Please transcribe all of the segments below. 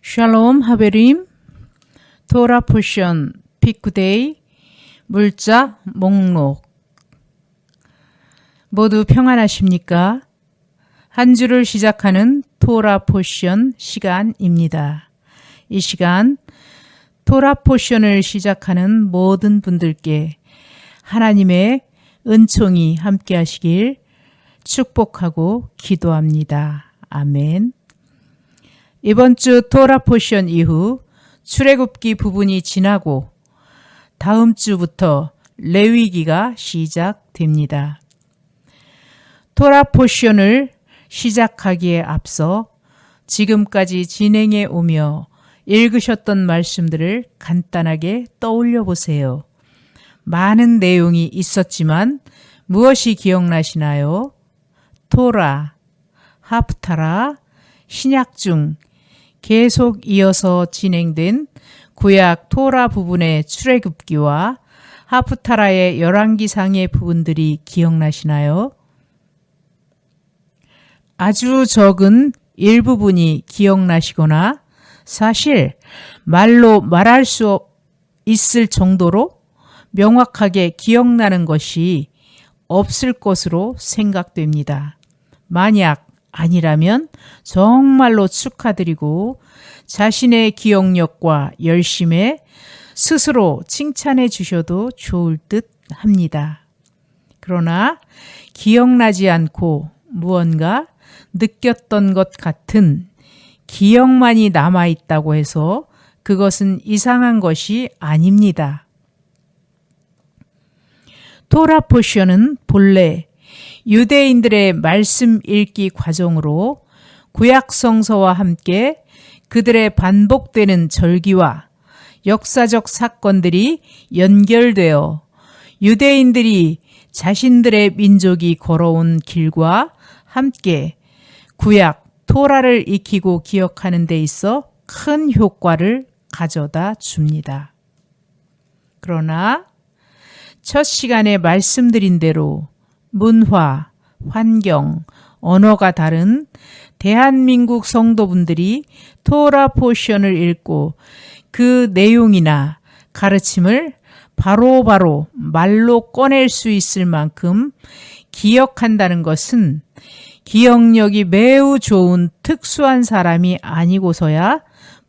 샬롬 하베림 토라 포션 피크데이 물자 목록 모두 평안하십니까? 한 주를 시작하는 토라 포션 시간입니다. 이 시간 토라 포션을 시작하는 모든 분들께 하나님의 은총이 함께 하시길 축복하고 기도합니다. 아멘. 이번 주 토라 포션 이후 출애굽기 부분이 지나고 다음 주부터 레위기가 시작됩니다. 토라 포션을 시작하기에 앞서 지금까지 진행해 오며 읽으셨던 말씀들을 간단하게 떠올려 보세요. 많은 내용이 있었지만 무엇이 기억나시나요? 토라, 하프타라, 신약 중 계속 이어서 진행된 구약 토라 부분의 출애굽기와 하프타라의 열왕기상의 부분들이 기억나시나요? 아주 적은 일부분이 기억나시거나 사실 말로 말할 수 있을 정도로 명확하게 기억나는 것이 없을 것으로 생각됩니다. 만약 아니라면 정말로 축하드리고 자신의 기억력과 열심에 스스로 칭찬해 주셔도 좋을 듯 합니다. 그러나 기억나지 않고 무언가 느꼈던 것 같은 기억만이 남아있다고 해서 그것은 이상한 것이 아닙니다. 토라 포션은 본래 유대인들의 말씀 읽기 과정으로 구약 성서와 함께 그들의 반복되는 절기와 역사적 사건들이 연결되어 유대인들이 자신들의 민족이 걸어온 길과 함께 구약 토라를 익히고 기억하는 데 있어 큰 효과를 가져다 줍니다. 그러나 첫 시간에 말씀드린 대로 문화, 환경, 언어가 다른 대한민국 성도분들이 토라 포션을 읽고 그 내용이나 가르침을 바로바로 말로 꺼낼 수 있을 만큼 기억한다는 것은 기억력이 매우 좋은 특수한 사람이 아니고서야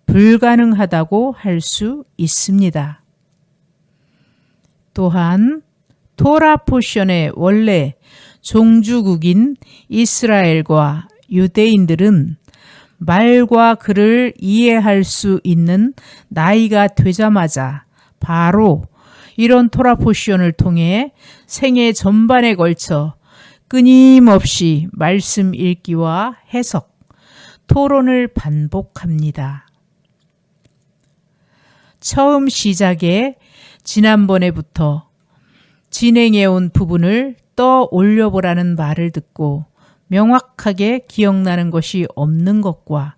불가능하다고 할 수 있습니다. 또한 토라 포션의 원래 종주국인 이스라엘과 유대인들은 말과 글을 이해할 수 있는 나이가 되자마자 바로 이런 토라 포션을 통해 생애 전반에 걸쳐 끊임없이 말씀 읽기와 해석, 토론을 반복합니다. 처음 시작에 지난번에부터 진행해온 부분을 떠올려보라는 말을 듣고 명확하게 기억나는 것이 없는 것과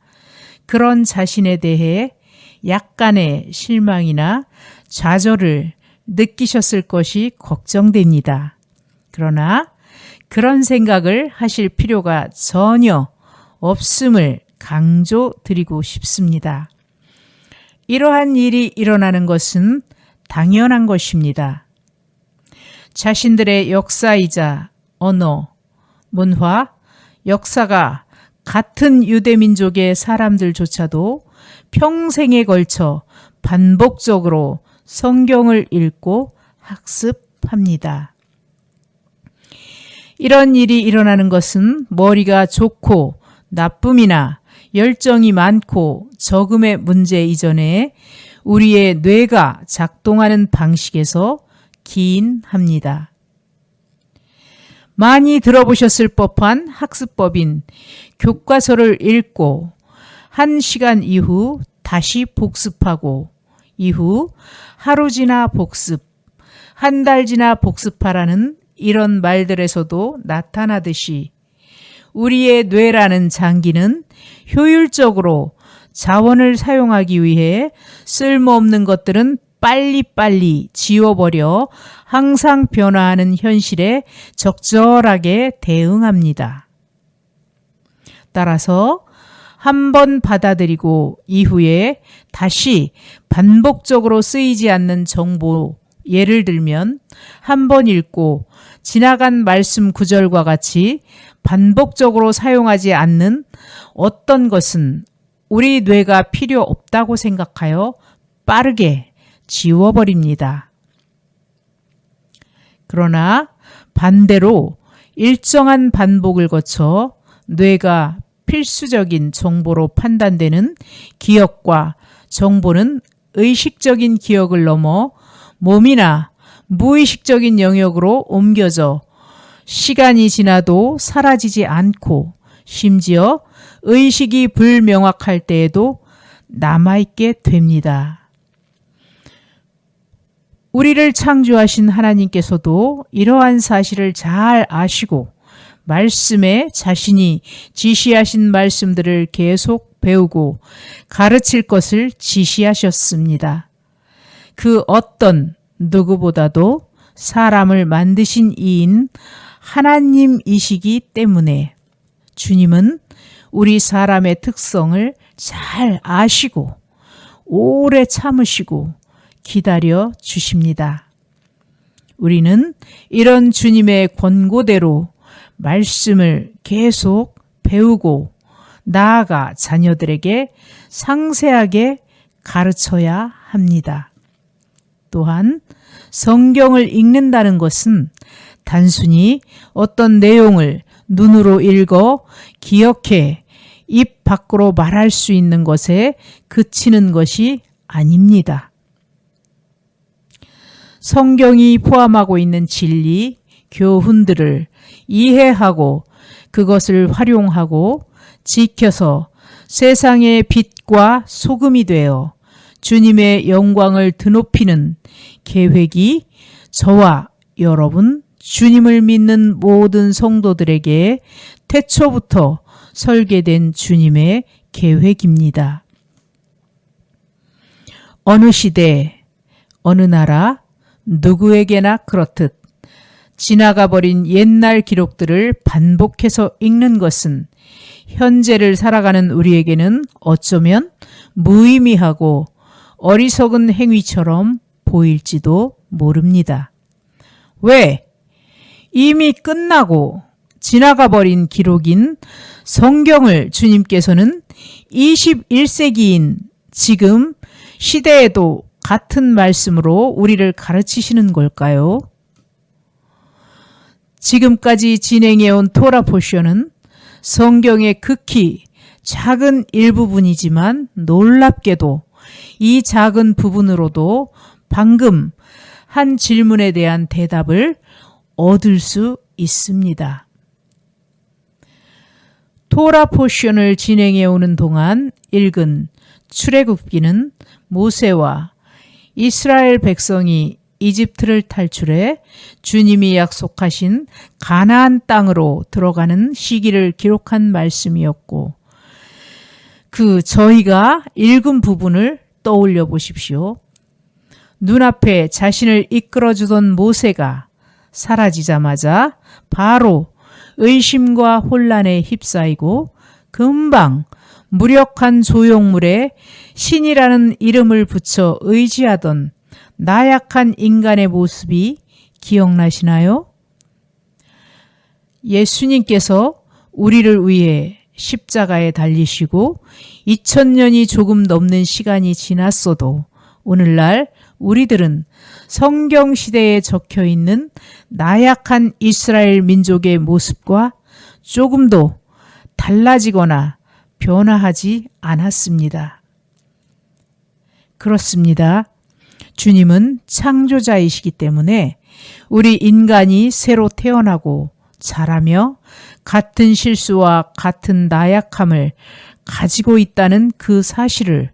그런 자신에 대해 약간의 실망이나 좌절을 느끼셨을 것이 걱정됩니다. 그러나 그런 생각을 하실 필요가 전혀 없음을 강조드리고 싶습니다. 이러한 일이 일어나는 것은 당연한 것입니다. 자신들의 역사이자 언어, 문화, 역사가 같은 유대민족의 사람들조차도 평생에 걸쳐 반복적으로 성경을 읽고 학습합니다. 이런 일이 일어나는 것은 머리가 좋고 나쁨이나 열정이 많고 적음의 문제 이전에 우리의 뇌가 작동하는 방식에서 기인합니다. 많이 들어보셨을 법한 학습법인 교과서를 읽고 1시간 이후 다시 복습하고 이후 하루 지나 복습, 한 달 지나 복습하라는 이런 말들에서도 나타나듯이 우리의 뇌라는 장기는 효율적으로 자원을 사용하기 위해 쓸모없는 것들은 빨리빨리 지워버려 항상 변화하는 현실에 적절하게 대응합니다. 따라서 한 번 받아들이고 이후에 다시 반복적으로 쓰이지 않는 정보, 예를 들면 한 번 읽고 지나간 말씀 구절과 같이 반복적으로 사용하지 않는 어떤 것은 우리 뇌가 필요 없다고 생각하여 빠르게 지워버립니다. 그러나 반대로 일정한 반복을 거쳐 뇌가 필수적인 정보로 판단되는 기억과 정보는 의식적인 기억을 넘어 몸이나 무의식적인 영역으로 옮겨져 시간이 지나도 사라지지 않고 심지어 의식이 불명확할 때에도 남아있게 됩니다. 우리를 창조하신 하나님께서도 이러한 사실을 잘 아시고 말씀에 자신이 지시하신 말씀들을 계속 배우고 가르칠 것을 지시하셨습니다. 그 어떤 누구보다도 사람을 만드신 이인 하나님이시기 때문에 주님은 우리 사람의 특성을 잘 아시고 오래 참으시고 기다려 주십니다. 우리는 이런 주님의 권고대로 말씀을 계속 배우고 나아가 자녀들에게 상세하게 가르쳐야 합니다. 또한 성경을 읽는다는 것은 단순히 어떤 내용을 눈으로 읽어 기억해 입 밖으로 말할 수 있는 것에 그치는 것이 아닙니다. 성경이 포함하고 있는 진리, 교훈들을 이해하고 그것을 활용하고 지켜서 세상의 빛과 소금이 되어 주님의 영광을 드높이는 계획이 저와 여러분 주님을 믿는 모든 성도들에게 태초부터 설계된 주님의 계획입니다. 어느 시대, 어느 나라, 누구에게나 그렇듯 지나가버린 옛날 기록들을 반복해서 읽는 것은 현재를 살아가는 우리에게는 어쩌면 무의미하고 어리석은 행위처럼 보일지도 모릅니다. 왜? 이미 끝나고 지나가버린 기록인 성경을 주님께서는 21세기인 지금 시대에도 같은 말씀으로 우리를 가르치시는 걸까요? 지금까지 진행해온 토라 포션은 성경의 극히 작은 일부분이지만 놀랍게도 이 작은 부분으로도 방금 한 질문에 대한 대답을 얻을 수 있습니다. 토라 포션을 진행해 오는 동안 읽은 출애굽기는 모세와 이스라엘 백성이 이집트를 탈출해 주님이 약속하신 가나안 땅으로 들어가는 시기를 기록한 말씀이었고 저희가 읽은 부분을 떠올려 보십시오. 눈앞에 자신을 이끌어주던 모세가 사라지자마자 바로 의심과 혼란에 휩싸이고 금방 무력한 조형물에 신이라는 이름을 붙여 의지하던 나약한 인간의 모습이 기억나시나요? 예수님께서 우리를 위해 십자가에 달리시고 2000년이 조금 넘는 시간이 지났어도 오늘날 우리들은 성경 시대에 적혀 있는 나약한 이스라엘 민족의 모습과 조금도 달라지거나 변화하지 않았습니다. 그렇습니다. 주님은 창조자이시기 때문에 우리 인간이 새로 태어나고 자라며 같은 실수와 같은 나약함을 가지고 있다는 그 사실을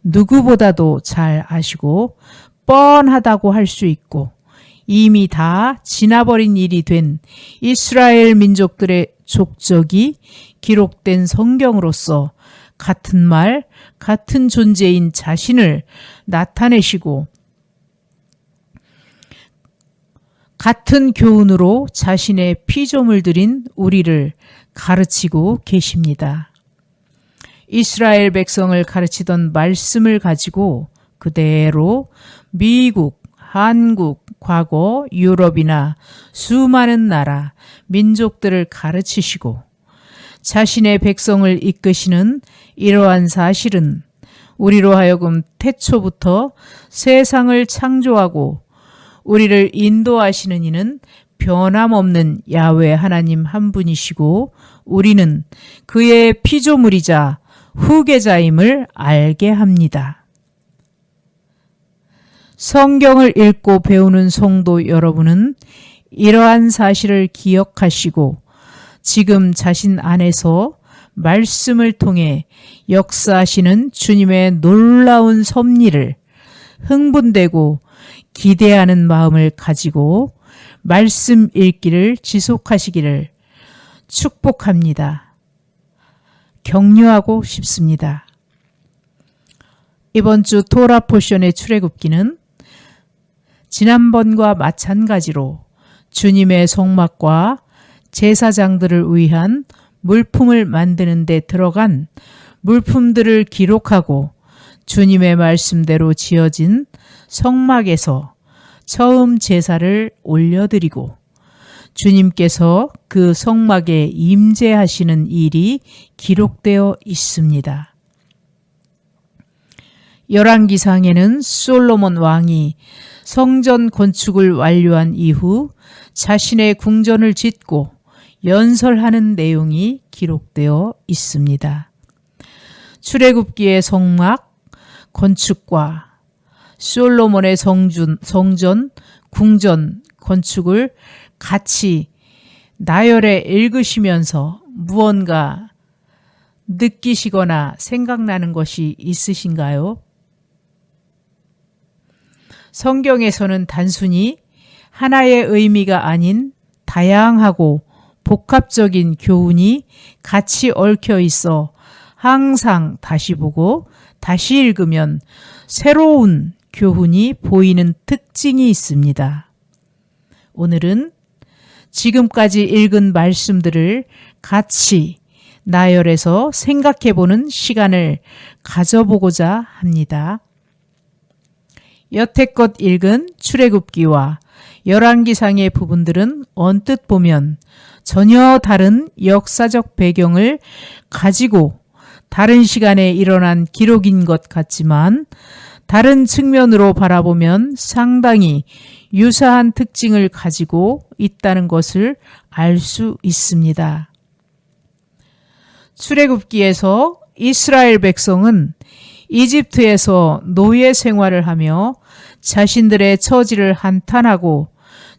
누구보다도 잘 아시고 뻔하다고 할 수 있고 이미 다 지나버린 일이 된 이스라엘 민족들의 족적이 기록된 성경으로서 같은 말, 같은 존재인 자신을 나타내시고 같은 교훈으로 자신의 피조물 들인 우리를 가르치고 계십니다. 이스라엘 백성을 가르치던 말씀을 가지고 그대로 미국, 한국, 과거 유럽이나 수많은 나라, 민족들을 가르치시고 자신의 백성을 이끄시는 이러한 사실은 우리로 하여금 태초부터 세상을 창조하고 우리를 인도하시는 이는 변함없는 야훼 하나님 한 분이시고 우리는 그의 피조물이자 후계자임을 알게 합니다. 성경을 읽고 배우는 성도 여러분은 이러한 사실을 기억하시고 지금 자신 안에서 말씀을 통해 역사하시는 주님의 놀라운 섭리를 흥분되고 기대하는 마음을 가지고 말씀 읽기를 지속하시기를 축복합니다. 격려하고 싶습니다. 이번 주 토라 포션의 출애굽기는 지난번과 마찬가지로 주님의 성막과 제사장들을 위한 물품을 만드는 데 들어간 물품들을 기록하고 주님의 말씀대로 지어진 성막에서 처음 제사를 올려드리고 주님께서 그 성막에 임재하시는 일이 기록되어 있습니다. 열왕기상에는 솔로몬 왕이 성전 건축을 완료한 이후 자신의 궁전을 짓고 연설하는 내용이 기록되어 있습니다. 출애굽기의 성막 건축과 솔로몬의 성전, 궁전 건축을 같이 나열해 읽으시면서 무언가 느끼시거나 생각나는 것이 있으신가요? 성경에서는 단순히 하나의 의미가 아닌 다양하고 복합적인 교훈이 같이 얽혀 있어 항상 다시 보고 다시 읽으면 새로운 교훈이 보이는 특징이 있습니다. 오늘은 지금까지 읽은 말씀들을 같이 나열해서 생각해보는 시간을 가져보고자 합니다. 여태껏 읽은 출애굽기와 열왕기상의 부분들은 언뜻 보면 전혀 다른 역사적 배경을 가지고 다른 시간에 일어난 기록인 것 같지만 다른 측면으로 바라보면 상당히 유사한 특징을 가지고 있다는 것을 알 수 있습니다. 출애굽기에서 이스라엘 백성은 이집트에서 노예 생활을 하며 자신들의 처지를 한탄하고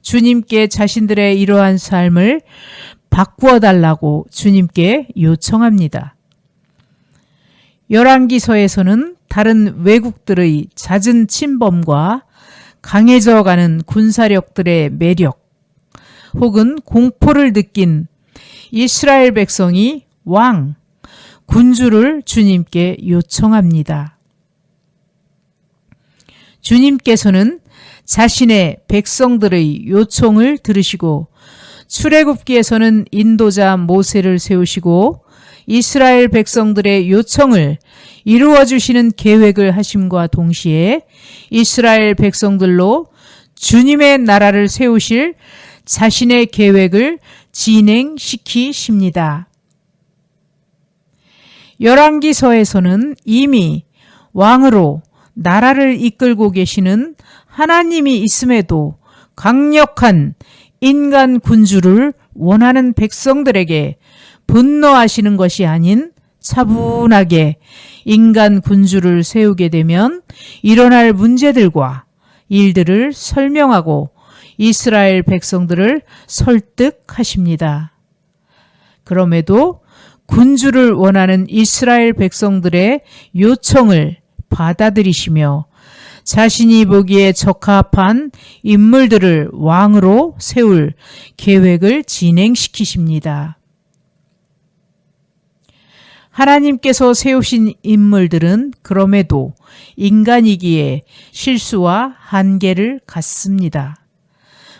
주님께 자신들의 이러한 삶을 바꾸어 달라고 주님께 요청합니다. 열왕기서에서는 다른 외국들의 잦은 침범과 강해져가는 군사력들의 매력 혹은 공포를 느낀 이스라엘 백성이 왕, 군주를 주님께 요청합니다. 주님께서는 자신의 백성들의 요청을 들으시고 출애굽기에서는 인도자 모세를 세우시고 이스라엘 백성들의 요청을 이루어 주시는 계획을 하심과 동시에 이스라엘 백성들로 주님의 나라를 세우실 자신의 계획을 진행시키십니다. 열왕기서에서는 이미 왕으로 나라를 이끌고 계시는 하나님이 있음에도 강력한 인간 군주를 원하는 백성들에게 분노하시는 것이 아닌 차분하게 인간 군주를 세우게 되면 일어날 문제들과 일들을 설명하고 이스라엘 백성들을 설득하십니다. 그럼에도 군주를 원하는 이스라엘 백성들의 요청을 받아들이시며 자신이 보기에 적합한 인물들을 왕으로 세울 계획을 진행시키십니다. 하나님께서 세우신 인물들은 그럼에도 인간이기에 실수와 한계를 갖습니다.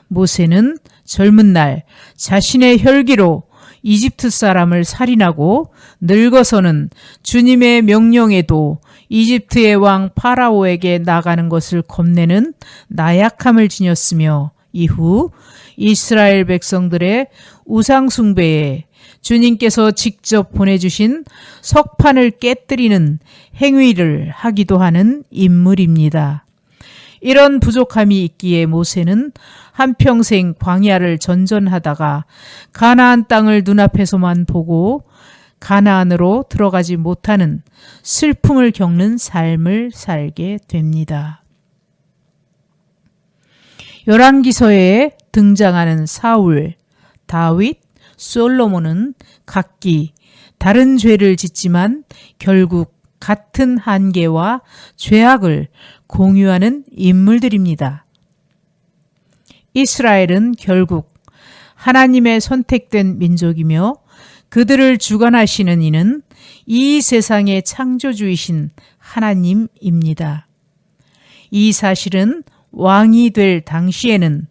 모세는 젊은 날 자신의 혈기로 이집트 사람을 살인하고 늙어서는 주님의 명령에도 이집트의 왕 파라오에게 나가는 것을 겁내는 나약함을 지녔으며 이후 이스라엘 백성들의 우상 숭배에 주님께서 직접 보내주신 석판을 깨뜨리는 행위를 하기도 하는 인물입니다. 이런 부족함이 있기에 모세는 한평생 광야를 전전하다가 가나안 땅을 눈앞에서만 보고 가나안으로 들어가지 못하는 슬픔을 겪는 삶을 살게 됩니다. 열왕기서에 등장하는 사울, 다윗, 솔로몬은 각기 다른 죄를 짓지만 결국 같은 한계와 죄악을 공유하는 인물들입니다. 이스라엘은 결국 하나님의 선택된 민족이며 그들을 주관하시는 이는 이 세상의 창조주이신 하나님입니다. 이 사실은 왕이 될 당시에는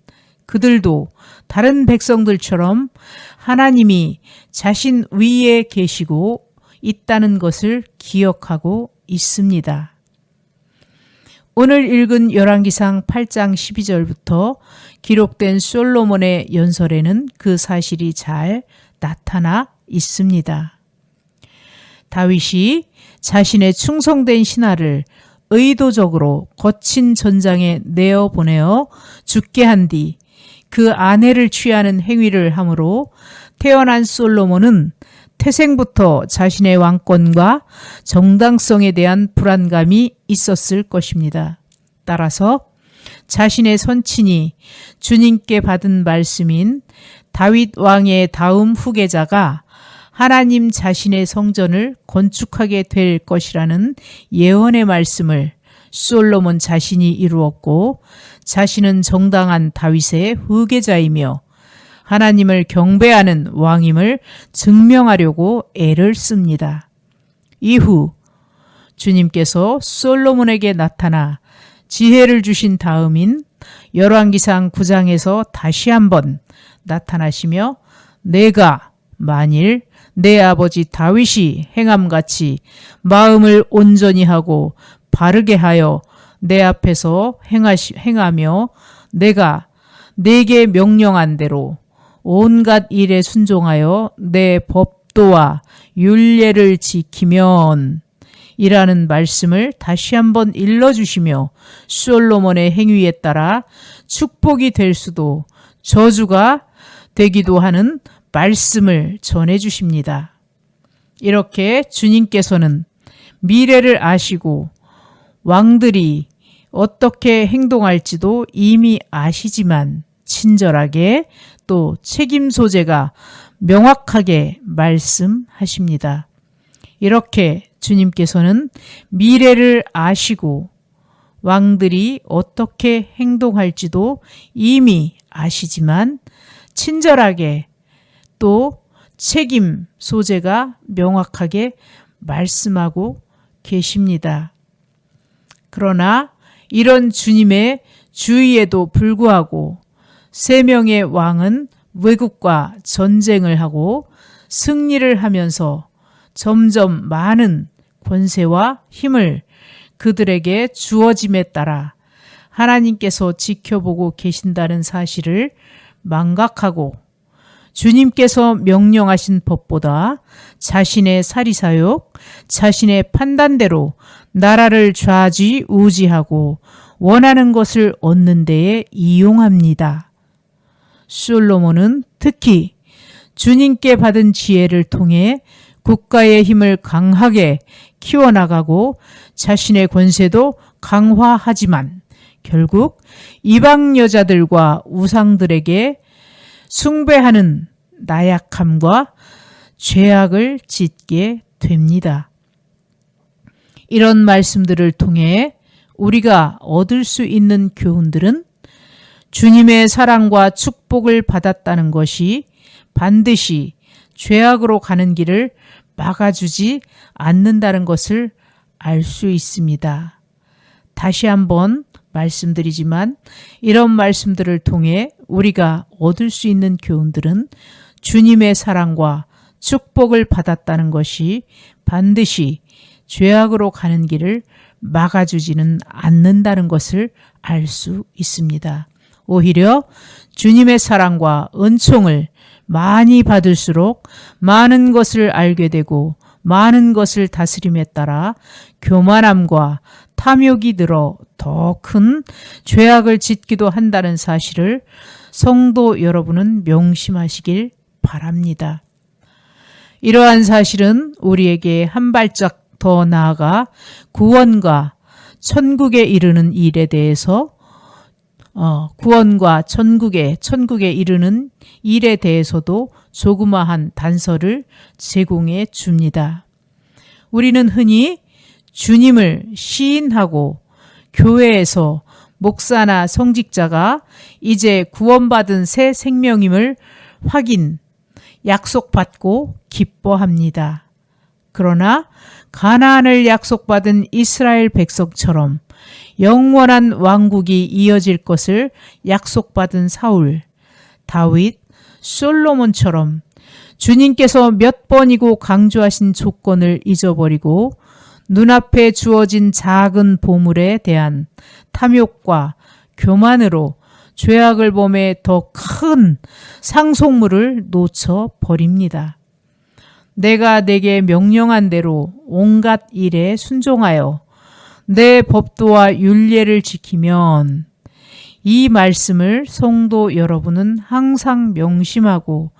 그들도 다른 백성들처럼 하나님이 자신 위에 계시고 있다는 것을 기억하고 있습니다. 오늘 읽은 열왕기상 8장 12절부터 기록된 솔로몬의 연설에는 그 사실이 잘 나타나 있습니다. 다윗이 자신의 충성된 신하를 의도적으로 거친 전장에 내어보내어 죽게 한 뒤 그 아내를 취하는 행위를 함으로 태어난 솔로몬은 태생부터 자신의 왕권과 정당성에 대한 불안감이 있었을 것입니다. 따라서 자신의 선친이 주님께 받은 말씀인 다윗 왕의 다음 후계자가 하나님 자신의 성전을 건축하게 될 것이라는 예언의 말씀을 솔로몬 자신이 이루었고 자신은 정당한 다윗의 후계자이며 하나님을 경배하는 왕임을 증명하려고 애를 씁니다. 이후 주님께서 솔로몬에게 나타나 지혜를 주신 다음인 열왕기상 9장에서 다시 한번 나타나시며 내가 만일 내 아버지 다윗이 행함같이 마음을 온전히 하고 바르게 하여 내 앞에서 행하며 내가 내게 명령한 대로 온갖 일에 순종하여 내 법도와 율례를 지키면 이라는 말씀을 다시 한번 일러주시며 솔로몬의 행위에 따라 축복이 될 수도 저주가 되기도 하는 말씀을 전해주십니다. 이렇게 주님께서는 미래를 아시고 왕들이 어떻게 행동할지도 이미 아시지만 친절하게 또 책임 소재가 명확하게 말씀하십니다. 이렇게 주님께서는 미래를 아시고 왕들이 어떻게 행동할지도 이미 아시지만 친절하게 또 책임 소재가 명확하게 말씀하고 계십니다. 그러나 이런 주님의 주의에도 불구하고 3명의 왕은 외국과 전쟁을 하고 승리를 하면서 점점 많은 권세와 힘을 그들에게 주어짐에 따라 하나님께서 지켜보고 계신다는 사실을 망각하고 주님께서 명령하신 법보다 자신의 사리사욕, 자신의 판단대로 나라를 좌지우지하고 원하는 것을 얻는 데에 이용합니다. 솔로몬은 특히 주님께 받은 지혜를 통해 국가의 힘을 강하게 키워나가고 자신의 권세도 강화하지만 결국 이방 여자들과 우상들에게 숭배하는 나약함과 죄악을 짓게 됩니다. 이런 말씀들을 통해 우리가 얻을 수 있는 교훈들은 주님의 사랑과 축복을 받았다는 것이 반드시 죄악으로 가는 길을 막아주지 않는다는 것을 알 수 있습니다. 다시 한번 말씀드리지만 이런 말씀들을 통해 우리가 얻을 수 있는 교훈들은 주님의 사랑과 축복을 받았다는 것이 반드시 죄악으로 가는 길을 막아주지는 않는다는 것을 알 수 있습니다. 오히려 주님의 사랑과 은총을 많이 받을수록 많은 것을 알게 되고 많은 것을 다스림에 따라 교만함과 탐욕이 늘어 더 큰 죄악을 짓기도 한다는 사실을 성도 여러분은 명심하시길 바랍니다. 이러한 사실은 우리에게 한 발짝 더 나아가 구원과 천국에 이르는 일에 대해서 구원과 천국에 이르는 일에 대해서도 조그마한 단서를 제공해 줍니다. 우리는 흔히 주님을 시인하고 교회에서 목사나 성직자가 이제 구원받은 새 생명임을 확인, 약속받고 기뻐합니다. 그러나 가나안을 약속받은 이스라엘 백성처럼 영원한 왕국이 이어질 것을 약속받은 사울, 다윗, 솔로몬처럼 주님께서 몇 번이고 강조하신 조건을 잊어버리고 눈앞에 주어진 작은 보물에 대한 탐욕과 교만으로 죄악을 범해 더 큰 상속물을 놓쳐버립니다. 내가 내게 명령한 대로 온갖 일에 순종하여 내 법도와 율례를 지키면, 이 말씀을 성도 여러분은 항상 명심하고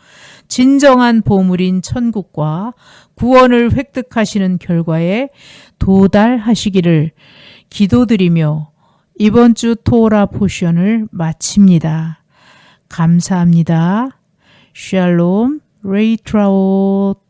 진정한 보물인 천국과 구원을 획득하시는 결과에 도달하시기를 기도드리며 이번 주 토라 포션을 마칩니다. 감사합니다. 샬롬, 레이트라웃.